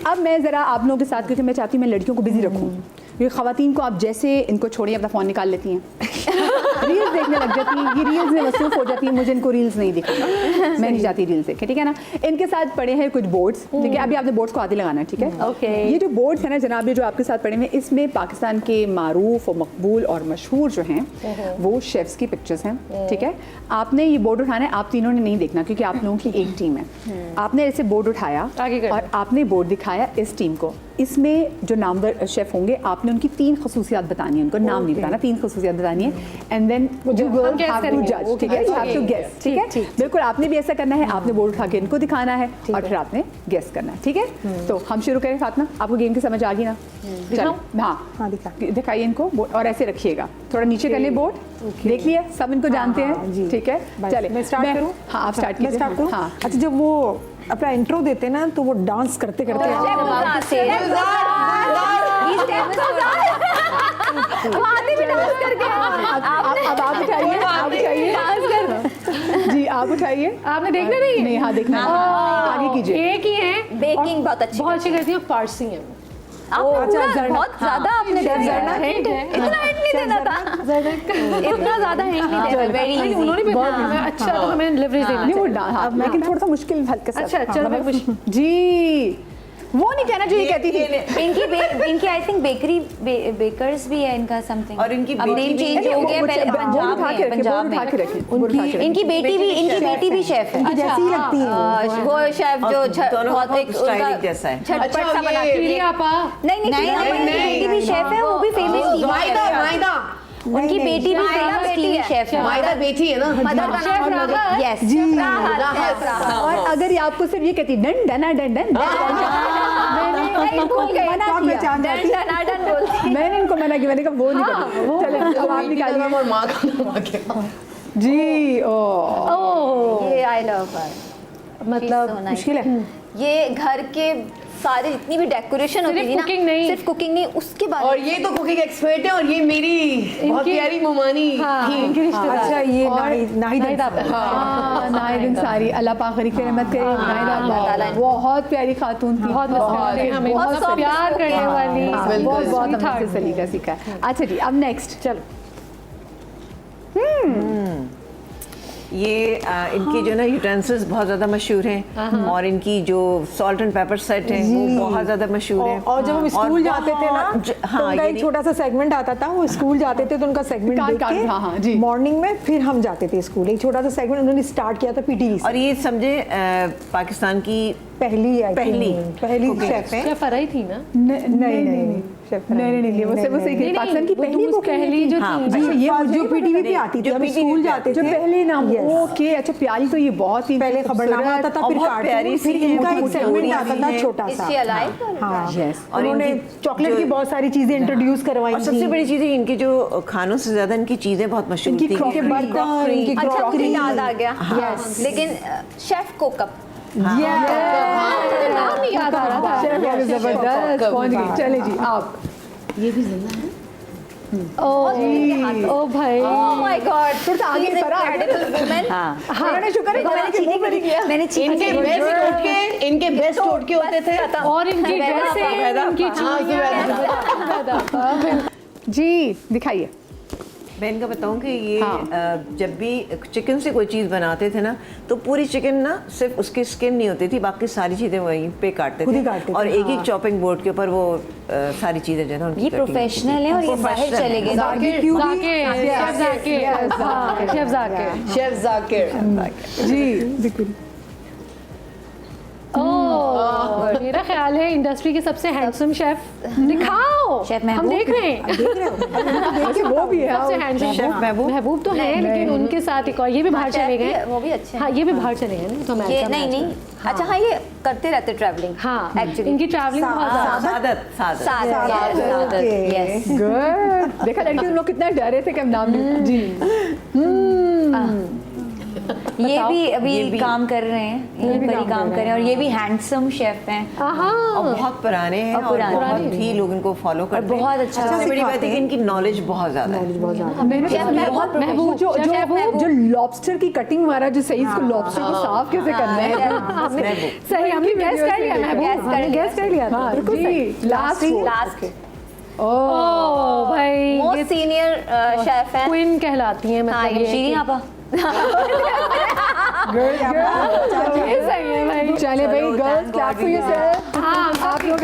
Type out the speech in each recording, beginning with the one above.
अब मैं ज़रा आप लोगों के साथ, क्योंकि मैं चाहती हूँ मैं लड़कियों को बिजी रखूँ, क्योंकि ख़वातीन को आप जैसे इनको छोड़िए अपना फ़ोन निकाल लेती हैं, रील्स देखने लग जाती हैं, ये रील्स में मसरूफ़ हो जाती है, मुझे इनको रील्स नहीं दिखाना, मैं नहीं चाहती रील्स देखें, ठीक है ना। इनके साथ पड़े हैं कुछ बोर्ड्स, ठीक है, अभी आपने बोर्ड्स को आगे लगाना है, ठीक है। ओके। ये जो बोर्ड्स हैं ना जनाब, ये जो आपके साथ पड़े हुए हैं, इसमें पाकिस्तान के मारूफ और मकबूल और मशहूर जो हैं वो शेफ्स की पिक्चर्स हैं, ठीक है। आपने ये बोर्ड उठाना है, आप तीनों ने नहीं देखना क्योंकि आप लोगों की एक टीम है। आपने ऐसे बोर्ड उठाया और आपने बोर्ड दिखाया इस टीम को, इसमें जो नामवर शेफ होंगे आपने उनकी 3 खसूसियात बतानी है, उनको नाम नहीं बताना, 3 खसूसियात बतानी है, and then you will have to जज, ठीक है, यू हैव टू गेस, ठीक है, बिल्कुल आपने भी ऐसा करना है, आपने बोर्ड उठा के इनको दिखाना है और फिर आपने गेस करना है, ठीक है। तो हम शुरू करें फातिमा, आपको गेम की समझ आ गई ना? चलो हाँ दिखाइए इनको और ऐसे रखिएगा, थोड़ा नीचे करने बोर्ड, देख लिया सब इनको जानते हैं, ठीक है। चले मैं स्टार्ट करूँ? हाँ आप स्टार्ट कीजिए। हाँ अच्छा, जब वो अपना इंट्रो देते ना तो वो डांस करते करते अब आप उठाइए, आप उठाइए जी, आप उठाइए। आपने देखना नहीं? हाँ देखना, आगे कीजिए। एक ही है, बेकिंग बहुत अच्छी करती है, पारसी है। बहुत ज्यादा आपने इतना हिंट नहीं देना था, इतना ज्यादा हिंट नहीं देना। वेरी उन्होंने भी अच्छा, तो हमें लेवरेज देना चाहिए। लेकिन थोड़ा सा मुश्किल हल्का सा। अच्छा चलो जी, वो नहीं कहना जो ये कहती थी। इनकी आई थिंक बेकर्स भी है इनका समथिंग, और इनकी अब नेम चेंज हो गया, पहले पंजाब में इनकी बेटी भी शेफ है, जैसी ही लगती है वो शेफ जो बहुत एक स्टाइलिश जैसा है। झटपट सा बनाती है। नहीं बेटी भी शेफ है, वो भी फेमस मायदा उनकी बेटी भी फेमस टीवी शेफ है। मायदा बेटी है ना, मदर का नाम यस जी। और अगर ये आपको सिर्फ ये कहती डन डना डन डन, मैंने इनको मना किया, मैंने कहा वो नहीं करना। चले अब आप निकालिए। और माँ का नाम जी ये आई लव हर, मतलब मुश्किल है ये घर के सारे जितनी भी डेकोरेशन होती थी ना, सिर्फ कुकिंग नहीं, उसके बाद और ये तो कुकिंग एक्सपर्ट है, और ये मेरी बहुत प्यारी मोमानी थी। अच्छा, ये नाहिद अंसारी, अल्लाह पाक खैर रहमत करे। नाहिद बहुत प्यारी खातून थी, बहुत प्यार करने वाली, बहुत हमसे सलीका सीखा है। अच्छा जी, अब नेक्स्ट चलो। ये इनकी जो ना यूटेंसिल्स बहुत ज़्यादा मशहूर हैं, और इनकी जो सॉल्ट एंड पेपर सेट है वो बहुत ज़्यादा मशहूर है। और जब हम स्कूल जाते थे ना तो उनका एक छोटा सा सेगमेंट आता था, वो स्कूल जाते थे तो उनका सेगमेंट देख के मॉर्निंग में फिर हम जाते थे स्कूल। एक छोटा सा सेगमेंट उन्होंने स्टार्ट किया था पीटीवी से, और ये समझे पाकिस्तान की पहली शेफ है। शेफ फराई थी ना? नहीं वो पाकिस्तान की पहली जो थी, ये जो पीटीवी पे आती थी, हम स्कूल जाते थे पहले ना। ओके, अच्छा प्यारी, तो ये बहुत ही पहले खबरनामा आता था, फिर कार्टून, फिर इनका एक सेगमेंट आता था छोटा सा। हाँ, और उन्होंने चॉकलेट की बहुत सारी चीजें इंट्रोड्यूस करवाई। और सबसे बड़ी चीज़ है इनकी जो खानों से ज्यादा इनकी चीजें बहुत मशहूर थी। अच्छा मुझे याद आ गया, लेकिन शेफ कोकअप नाम नहीं याद आ रहा था। जबरदस्त पहुंच गई। चले जी, आप ये भी जिंदा है। ओ भाई, ओह माय गॉड, थोड़ा सा आगे करा। हाँ, शुक्र है मैंने इनके बेस्ट टोटके होते थे, और इनकी जी दिखाइए। मैं इनका बताऊं कि ये जब भी चिकन से कोई चीज़ बनाते थे ना, तो पूरी चिकन ना सिर्फ उसकी स्किन नहीं होती थी, बाकी सारी चीज़ें वहीं पे काटते थे, और एक एक चॉपिंग बोर्ड के ऊपर वो सारी चीज़ें जो ना ये प्रोफेशनल है, और ये बाहर चले गए। शेफ जाकिर जी बिल्कुल। मेरा ख्याल है इंडस्ट्री के सबसे हैंडसम शेफ। दिखाओ शेफ हम देख रहे हैं। वो भी है सबसे हैंडसम शेफ महबूब तो है, लेकिन उनके साथ एक और ये भी बाहर चले गए, वो भी अच्छे। हाँ ये भी बाहर चले गए ना, तो मैं नहीं अच्छा, हाँ ये करते रहते ट्रैवलिंग। हाँ एक्चुअली इनकी ट्रैवलिंग बहुत सादत। Yes good. देखा लड़की लोग कितना डरे थे कि हम नाम जी। ये भी अभी काम कर रहे हैं, यहीं पर ही काम कर रहे हैं, और ये भी हैंडसम शेफ हैं और बहुत पुराने हैं और बहुत ही लोग इनको फॉलो करते हैं। बहुत अच्छा सबसे बड़ी बात है कि इनकी नॉलेज बहुत ज़्यादा है। महबूब जो लॉबस्टर की कटिंग मारा, जो सही इसको लॉबस्टर को साफ कैसे करना है, सही हमने गैस कर लिया, महबूब गैस कर लिया था। जी लास्ट ओह भाई मोस्ट सीनियर शेफ हैं, क्वीन कहलाती हैं, हाँ, मतलब ये शीरीन आपा। सही है भाई। चले भाई गर्ल्स क्लैप फॉर योरसेल्फ। हाँ आप लोग,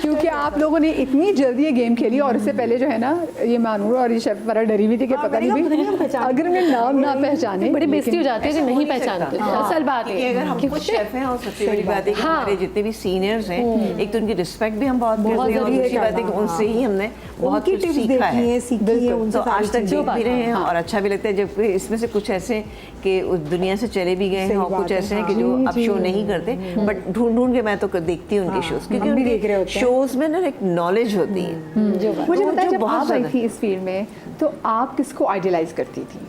क्योंकि आप लोगों ने इतनी जल्दी ये गेम खेली, और इससे पहले जो है ना ये मानूर और ये शेफ बड़ा डरी हुई थी कि पता नहीं भाई अगर मैं नाम ना पहचाने बड़ी बेइज्जती हो जाती है कि नहीं पहचानते। असल बात है अगर हम कुछ शेफ हैं, और सबसे बड़ी बात है कि हमारे जितने भी सीनियर्स हैं, एक तो उनकी रिस्पेक्ट भी हम बहुत करते हैं, और दूसरी बात है कि उनसे ही हमने बहुत कुछ सीखा है, तो आज तक देख भी रहे हैं और अच्छा भी लगता है। जब इसमें से कुछ ऐसे कि उस दुनिया से चले भी गए हैं, और कुछ ऐसे हैं कि जो अब शो नहीं करते, बट ढूंढ के मैं तो देखती हूँ उनके शोज, क्योंकि उनके शोज में ना एक नॉलेज होती है। मुझे बताइए, जब आप आई थी इस फील्ड में तो आप किसको आइडियलाइज करती थी?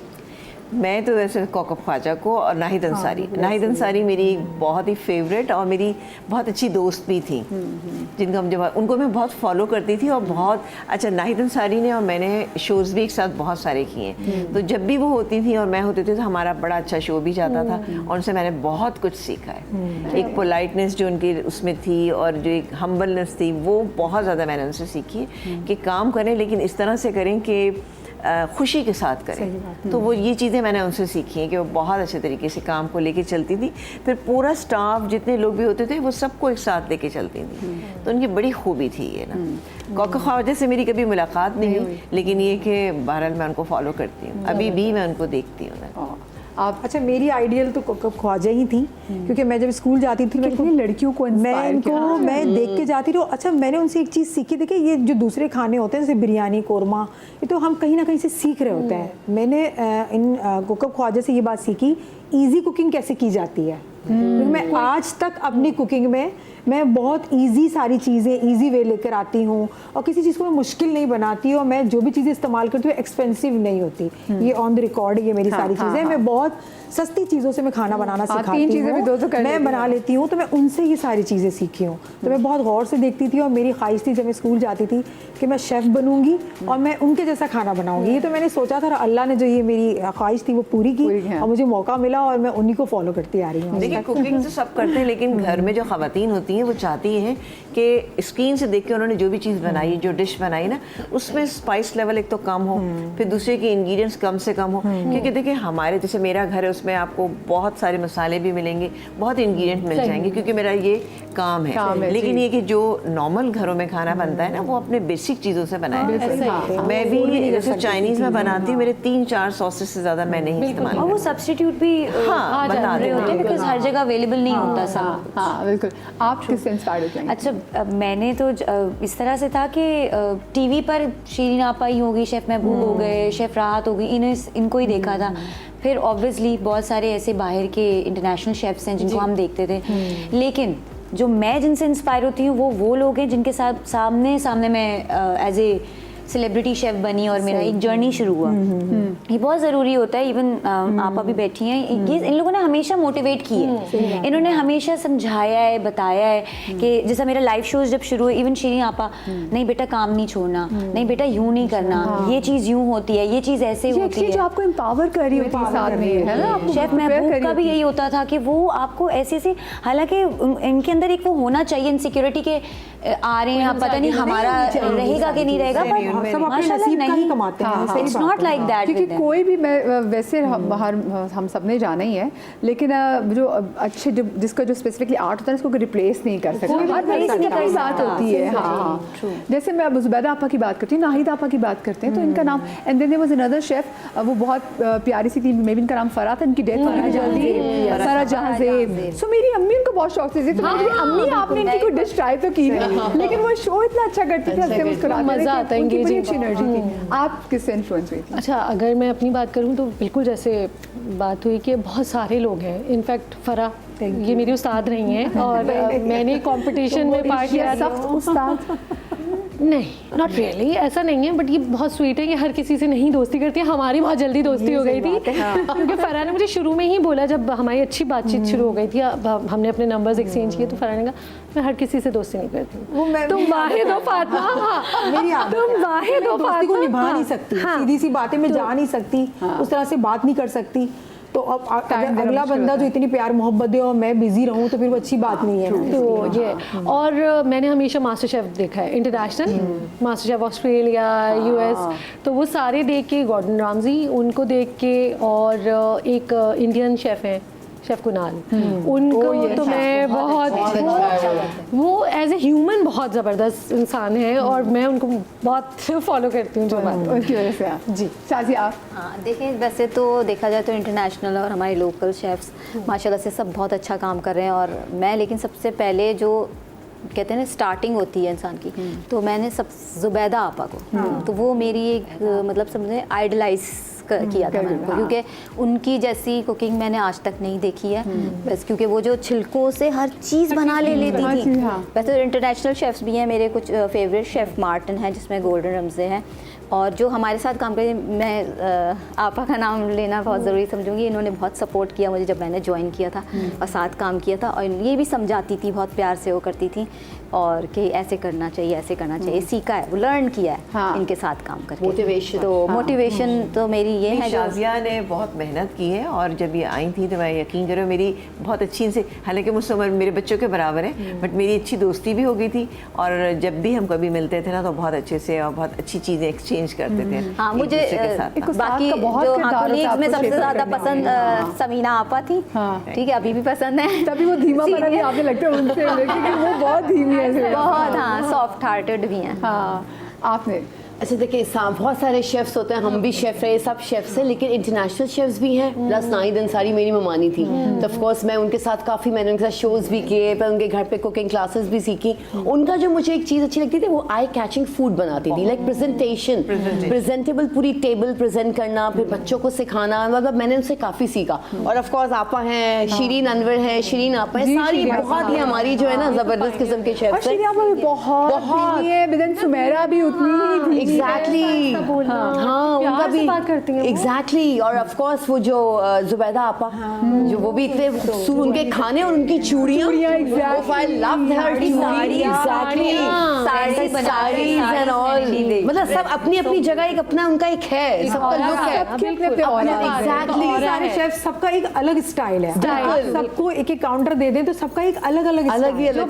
मैं तो वैसे कौकब ख्वाजा को और नाहिद अंसारी, नाहिद अंसारी मेरी बहुत ही फेवरेट और मेरी बहुत अच्छी दोस्त भी थी, जिनको हम जब उनको मैं बहुत फॉलो करती थी। और बहुत अच्छा, नाहिद अंसारी ने और मैंने शोज़ भी एक साथ बहुत सारे किए, तो जब भी वो होती थी और मैं होती थी तो हमारा बड़ा अच्छा शो भी जाता था, और उनसे मैंने बहुत कुछ सीखा है। एक पोलाइटनेस जो उनकी उसमें थी और जो एक हम्बलनेस थी, वो बहुत ज़्यादा मैंने उनसे सीखी है कि काम करें लेकिन इस तरह से करें कि खुशी के साथ करें। तो वो ये चीज़ें मैंने उनसे सीखी हैं कि वो बहुत अच्छे तरीके से काम को लेके चलती थी। फिर पूरा स्टाफ जितने लोग भी होते थे वो सबको एक साथ लेके चलती थी, तो उनकी बड़ी खूबी थी ये ना। कौकब ख्वाजा से मेरी कभी मुलाकात नहीं हुई, लेकिन ये कि बहरहाल मैं उनको फॉलो करती हूँ, अभी भी मैं उनको देखती हूँ। आप अच्छा, मेरी आइडियल तो कौकब ख्वाजा ही थी, क्योंकि मैं जब स्कूल जाती थी कितनी लड़कियों को मैं देख के जाती थी। अच्छा, मैंने उनसे एक चीज़ सीखी, देखिए ये जो दूसरे खाने होते हैं जैसे बिरयानी, कोरमा, ये तो हम कहीं ना कहीं से सीख रहे होते हैं। मैंने इन कौकब ख्वाजा से ये बात सीखी, ईजी कुकिंग कैसे की जाती है। मैं आज तक अपनी कुकिंग में मैं बहुत इजी सारी चीज़ें इजी वे लेकर आती हूँ, और किसी चीज़ को मैं मुश्किल नहीं बनाती, और मैं जो भी चीज़ें इस्तेमाल करती हूँ एक्सपेंसिव नहीं होती। ये ऑन द रिकॉर्ड ये मेरी सारी चीज़ें। मैं बहुत सस्ती चीज़ों से मैं खाना बनाना सिखाती हूँ, मैं बना लेती हूँ, तो मैं उनसे ये सारी चीज़ें सीखी हूँ। तो मैं बहुत गौर से देखती थी, और मेरी ख्वाहिश थी जब मैं स्कूल जाती थी कि मैं शेफ़ बनूंगी और मैं उनके जैसा खाना बनाऊंगी। ये तो मैंने सोचा था, अल्लाह ने जो ये मेरी ख्वाहिश थी वो पूरी की, और मुझे मौका मिला और मैं उन्हीं को फॉलो करती आ रही हूँ। देखिए, कुकिंग तो सब करते हैं, लेकिन घर में जो ख़वातीन होती हैं वो चाहती हैं कि स्क्रीन से देख के उन्होंने जो भी चीज़ बनाई, जो डिश बनाई ना, उसमें स्पाइस लेवल एक तो कम हो, फिर दूसरे के इंग्रेडिएंट्स कम से कम हो। क्योंकि देखिए, हमारे जैसे मेरा घर है, उसमें आपको बहुत सारे मसाले भी मिलेंगे, बहुत इंग्रेडिएंट मिल जाएंगे, क्योंकि मेरा ये काम है। लेकिन ये कि जो नॉर्मल घरों में खाना बनता है ना, वो अपने बेसिक चीज़ों से बनाया। मैं भी जैसे चाइनीज़ में बनाती हूँ, मेरे 3-4 सॉसेस से ज़्यादा मैं नहीं इस्तेमाल करती। और वो सब्स्टिट्यूट भी बना रहे होते हैं, बिकॉज़ हर जगह अवेलेबल नहीं होता सब। हाँ बिल्कुल। आप किससे इंस्पायर्ड होते हैं? अच्छा, मैंने तो इस तरह से था कि टीवी पर शीरीन आपा ही होगी, शेफ़ महबूब हो गए, शेफ़ राहत हो गई, इनको ही देखा था। फिर ऑब्वियसली बहुत सारे ऐसे बाहर के इंटरनेशनल शेफ्स हैं जिनको हम देखते थे, लेकिन जो मैं जिनसे इंस्पायर होती हूँ वो लोग हैं जिनके साथ सामने मैं एज ए सेलिब्रिटी शेफ बनी और मेरा एक जर्नी शुरू हुआ। ये बहुत ज़रूरी होता है। इवन आप अभी बैठी हैं, ये इन लोगों ने हमेशा मोटिवेट की है, इन्होंने हमेशा समझाया है, बताया है कि जैसा मेरा लाइव शोज जब शुरू हुए, इवन शीरीन आपा, नहीं बेटा काम नहीं छोड़ना, नहीं बेटा यूँ नहीं करना, ये चीज़ यूँ होती है, ये चीज़ ऐसे होती है, जो आपको एम्पावर कर रही होती है साथ में, है ना। शेफ महबूब का भी यही होता था कि वो आपको ऐसे हालांकि इनके अंदर एक वो होना चाहिए इनसिक्योरिटी के आ रहे हैं, पता नहीं हमारा रहेगा कि नहीं रहेगा, पर सब अपने नसीब का ही कमाते हैं। It's not like that. क्योंकि कोई भी, मैं वैसे हम सब ने जाना ही है, लेकिन जो अच्छे जिसका जो स्पेसिफिकली आर्ट होता है उसको रिप्लेस नहीं कर सकता, हर किसी बात होती है। हाँ, जैसे मैं अब ज़ुबैदा आपा की बात करती हूँ, नाहिद आपा की बात करते हैं, तो इनका नाम, and then there was another chef, वो बहुत प्यारी सी थी, मे बी इनका नाम फरा था, इनकी डेथ होने जल्दी, फरा जहाज़ेब। सो मेरी अम्मी उनको बहुत शौक से, तो मेरी अम्मी आपने इनकी कोई डिश ट्राई तो की नहीं, लेकिन वो शो इतना अच्छा करती थी, हंसते मुस्कुराते, मज़ा आता है, बड़ी अच्छी एनर्जी थी। आप किससे इन्फ्लुएंस हुई थी? अच्छा, अगर मैं अपनी बात करूं तो बिल्कुल जैसे बात हुई कि बहुत सारे लोग हैं, इनफैक्ट फरा ये मेरी उस्ताद रही हैं, और मैंने कंपटीशन में पार्ट लिया था। उस्ताद नहीं, नॉट रियली, ऐसा नहीं है, बट ये बहुत स्वीट है, ये हर किसी से नहीं दोस्ती करती है, हमारी बहुत जल्दी दोस्ती हो गई थी क्योंकि फरहा ने मुझे शुरू में ही बोला, जब हमारी अच्छी बातचीत शुरू हो गई थी, अब हमने अपने नंबर्स एक्सचेंज किए, तो फरहा ने कहा मैं हर किसी से दोस्ती नहीं करती हूँ, तुम वाहिद हो फातिमा, मेरी आदत है। तुम वाहिद हो दोस्ती को फातिमा, निभा नहीं सकती, सीधी सी बातें में जा नहीं सकती, उस तरह से बात नहीं कर सकती। तो अब अगर अगला बंदा जो इतनी प्यार मोहब्बत दे और मैं बिजी रहूं तो फिर वो अच्छी बात नहीं है ना। तो ये और मैंने हमेशा मास्टर शेफ देखा है, international master chef Australia, US, तो वो सारे देख के, गॉर्डन रामजी उनको देख के, और एक इंडियन शेफ हैं शेफ कुनाल, उनको तो मैं बहुत, वो एज ए ह्यूमन बहुत ज़बरदस्त इंसान है और मैं उनको बहुत फॉलो करती हूँ जो बात उनकी वजह से आप जी शाजी आप। हाँ, देखिए वैसे तो देखा जाए तो इंटरनेशनल और हमारे लोकल शेफ्स माशाल्लाह से सब बहुत अच्छा काम कर रहे हैं, और मैं लेकिन सबसे पहले जो कहते हैं ना स्टार्टिंग होती है इंसान की, तो मैंने सब जुबैदा आपा को, तो वो मेरी एक मतलब समझे आइडलाइज किया था मैंने उनको, क्योंकि उनकी जैसी कुकिंग मैंने आज तक नहीं देखी है, बस क्योंकि वो जो छिलकों से हर चीज़ बना लेती थी। वैसे तो इंटरनेशनल शेफ्स भी हैं मेरे, कुछ फेवरेट शेफ़ मार्टिन है जिसमें गोल्डन रमज़े हैं, और जो हमारे साथ काम करे, मैं आपा का नाम लेना बहुत ज़रूरी समझूंगी, इन्होंने बहुत सपोर्ट किया मुझे जब मैंने ज्वाइन किया था और साथ काम किया था, और ये भी समझाती थी, बहुत प्यार से वो करती थी, और कि ऐसे करना चाहिए, ऐसे करना चाहिए, सीखा है, वो लर्न किया है इनके साथ काम करके। मोटिवेशन तो मोटिवेशन तो मेरी ये है, शाजिया ने बहुत मेहनत की है, और जब ये आई थी तो मैं यकीन करो मेरी बहुत अच्छी इनसे, हालांकि मुझसे उम्र मेरे बच्चों के बराबर है, बट मेरी अच्छी दोस्ती भी हो गई थी, और जब भी हम कभी मिलते थे ना तो बहुत अच्छे से और बहुत अच्छी चीज़ें एक्सचेंज करते थे। हाँ, मुझे बाकी जो कलीग्स में सबसे ज़्यादा पसंद समीना आपा थी, ठीक है, अभी भी पसंद है, तभी वो धीमा पना भी आपने लगता है उनसे, लेकिन वो बहुत धीमी है, बहुत हाँ सॉफ्ट हार्टेड भी हैं। हाँ आपने अच्छा देखिए, बहुत सारे शेफ्स होते हैं, हम भी शेफ रहे, सब शेफ्स हैं, लेकिन इंटरनेशनल शेफ्स भी हैं। प्लस नाहिद अंसारी मेरी ममानी थी, तो ऑफ कोर्स मैं उनके साथ काफ़ी, मैंने उनके साथ शोज़ भी किए, पर उनके घर पे कुकिंग क्लासेस भी सीखी। उनका जो मुझे एक चीज़ अच्छी लगती थी, वो आई कैचिंग फूड बनाती थी, लाइक प्रेजेंटेशन, प्रेजेंटेबल पूरी टेबल प्रेजेंट करना, फिर बच्चों को सिखाना, मतलब मैंने उनसे काफ़ी सीखा। और ऑफ कोर्स आपा हैं, शीरीन अनवर हैं, शीरीन आपा हैं, सारी बहुत ही हमारी जो है ना ज़बरदस्त किस्म के शेफ्स हैं, बहुत सुमेरा भी उतनी ही एग्जैक्टली, हाँ उनका भी बात करती हैं एग्जैक्टली। और ऑफ कोर्स वो जो जुबैदा आपा, जो वो भी इतने खूबसूरत, उनके खाने और उनकी चूड़ियाँ, आई लव हर चूड़ी, एग्जैक्टली, साड़ीज एंड ऑल, मतलब सब अपनी अपनी जगह एक अपना उनका एक है, सबका लुक है, एग्जैक्टली, सारे शेफ सबका एक अलग स्टाइल है, सबको एक एक काउंटर दे दें तो सबका एक अलग अलग स्टाइल है।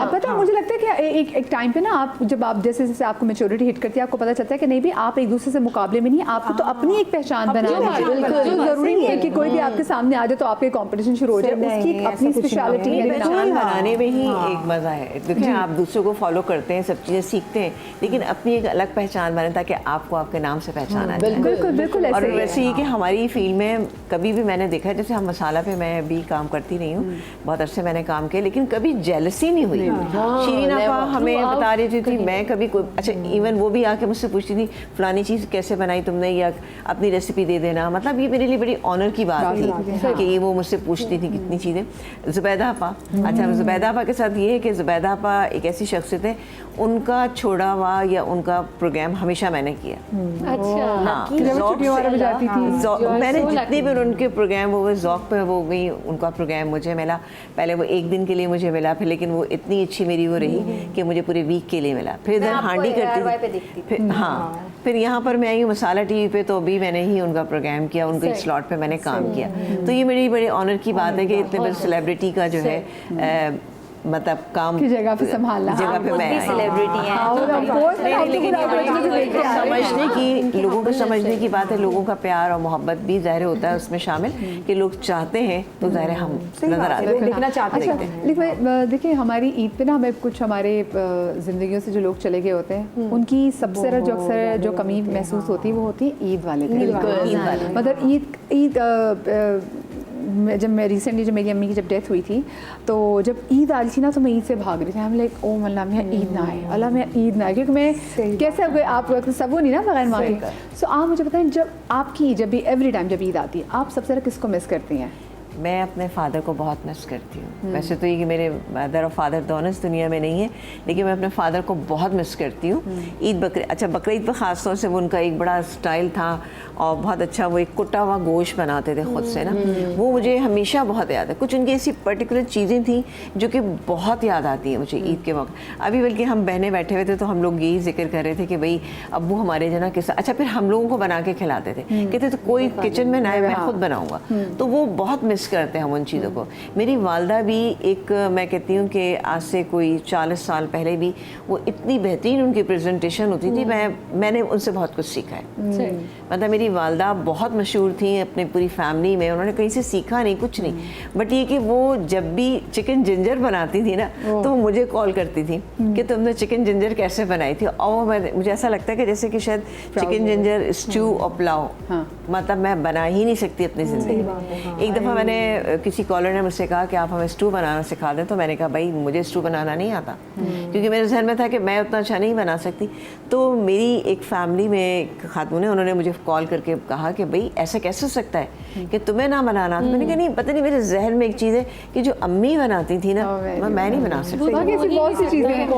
पता है, मुझे लगता है कि एक टाइम पे ना आप जब आप जैसे जैसे आपको मैच्योरिटी हिट करती है, आपको पता चलता है कि नहीं भी आप एक दूसरे से मुकाबले में नहीं, आपको तो अपनी एक पहचान बनानी है, जो जरूरी नहीं है कि कोई भी आपके सामने आ जाए तो आपके कंपटीशन शुरू हो जाए, उसकी अपनी स्पेशलिटी है। पहचान बनाने में ही एक मजा है, देखिए आप दूसरों को फॉलो करते हैं, सब चीजें सीखते हैं, लेकिन अपनी एक अलग पहचान बनाए ताकि आपको आपके नाम से पहचाना जाए। बिल्कुल बिल्कुल और ऐसे वैसे ही कि हमारी फील्ड में कभी भी मैंने देखा है, जैसे हम मसाला पे मैं भी काम करती रही हूँ, बहुत अरसे मैंने काम किया, लेकिन कभी जेलसी नहीं हुई। शीरीन आपा हमें बता रही थी, मैं कभी कोई, अच्छा इवन वो भी आके मुझसे पूछती थी फलानी चीज़ कैसे बनाई तुमने, या अपनी रेसिपी दे देना, मतलब ये मेरे लिए बड़ी ऑनर की बात थी कि ये वो मुझसे पूछती थी कितनी चीज़ें। जुबैदा आपा, अच्छा जुबैदा आपा के साथ ये है कि जुबैदा आपा एक ऐसी शख्सियत है, उनका छोड़ा हुआ या उनका प्रोग्राम हमेशा मैंने किया। अच्छा, मैंने जितने भी उनके प्रोग्राम वो ज़ौक़ पे हो गई, उनका प्रोग्राम मुझे मिला, पहले वो एक दिन के लिए मुझे मिला, फिर लेकिन वो इतनी अच्छी मेरी वो रही कि मुझे पूरे वीक के लिए मिला। फिर इधर हांडी करती थी, फिर हाँ, फिर यहाँ पर मैं आई हूँ मसाला टीवी पे, तो अभी मैंने ही उनका प्रोग्राम किया, उनके स्लॉट पे मैंने काम किया, तो ये मेरी बड़ी ऑनर की बात है कि इतने बड़े सेलिब्रिटी का जो है मतलब काम की जगह पे संभालना, जगह पे मैं सेलिब्रिटी हैं, समझने की, लोगों को समझने की बात है, लोगों का प्यार और मोहब्बत भी ज़ाहिर होता है उसमें शामिल, कि लोग चाहते हैं तो ज़ाहिर हम नजर आते हैं, देखना चाहते हैं। लेकिन देखिए हमारी ईद पे ना हमें कुछ हमारे ज़िंदगियों से जो लोग चले गए होते हैं, उनकी सबसे अक्सर जो कमी महसूस होती है वो होती है ईद वाले दिन। मतलब ईद जब मैं रिसेंटली जब मेरी अम्मी की जब डेथ हुई थी, तो जब ईद आ रही थी ना, तो मैं ईद से भाग रही थी, हम लाइक ओ अल्लाह मैं ईद ना आए, अल्लाह मैं ईद ना आए, क्योंकि मैं कैसे आप सब वो नहीं ना बगैर माँ के। सो आप मुझे बताएं, जब आपकी जब भी एवरी टाइम जब ईद आती है, आप सबसे ज़्यादा किसको मिस करती हैं? मैं अपने फादर को बहुत मिस करती हूँ। वैसे तो ये कि मेरे मदर और फादर दोनों इस दुनिया में नहीं है, लेकिन मैं अपने फादर को बहुत मिस करती हूँ। ईद बकरीद ईद पर ख़ास तौर से वो उनका एक बड़ा स्टाइल था और बहुत अच्छा, वो एक कुटा हुआ गोश्त बनाते थे खुद से ना, वो मुझे हमेशा बहुत याद है। कुछ उनकी ऐसी पर्टिकुलर चीज़ें थी जो कि बहुत याद आती है मुझे ईद के वक्त। अभी बल्कि हम बहनें बैठे हुए थे तो हम लोग यही जिक्र कर रहे थे कि भाई अब्बू हमारे जना किस अच्छा, फिर हम लोगों को बना के खिलाते थे, कहते तो कोई किचन में ना आए, मैं खुद बनाऊंगा। तो वो बहुत मिस करते हैं हम उन चीज़ों को। मेरी वालदा भी एक, मैं कहती हूँ कि आज से कोई 40 साल पहले भी वो इतनी बेहतरीन उनकी प्रेजेंटेशन होती थी, मैंने उनसे बहुत कुछ सीखा है। मतलब मेरी वालदा बहुत मशहूर थी अपनी पूरी फैमिली में, उन्होंने कहीं से सीखा नहीं, कुछ नहीं, बट ये कि वो जब भी चिकन जिंजर बनाती थी ना तो वो मुझे कॉल करती थी कि तुमने चिकन जिंजर कैसे बनाई थी, और मुझे ऐसा लगता है कि जैसे कि शायद चिकन जिंजर स्ट्यू और पुलाव मतलब मैं बना ही नहीं सकती अपनी ज़िंदगी में। एक दफ़ा मैंने किसी कॉलर ने मुझसे कहा कि आप हमें स्टू बनाना सिखा दें, तो मैंने कहा भाई मुझे स्टू बनाना नहीं आता, क्योंकि मेरे जहन में था कि मैं उतना अच्छा नहीं बना सकती। तो मेरी एक फैमिली में एक खातून है, उन्होंने मुझे कॉल करके कहा कि भाई ऐसा कैसे हो सकता है कि तुम्हें ना बनाना। तो मैंने कहा नहीं, पता नहीं मेरे जहन में एक चीज़ है कि जो अम्मी बनाती थी ना मैं नहीं बना सकती। बहुत सी चीज़ें हैं।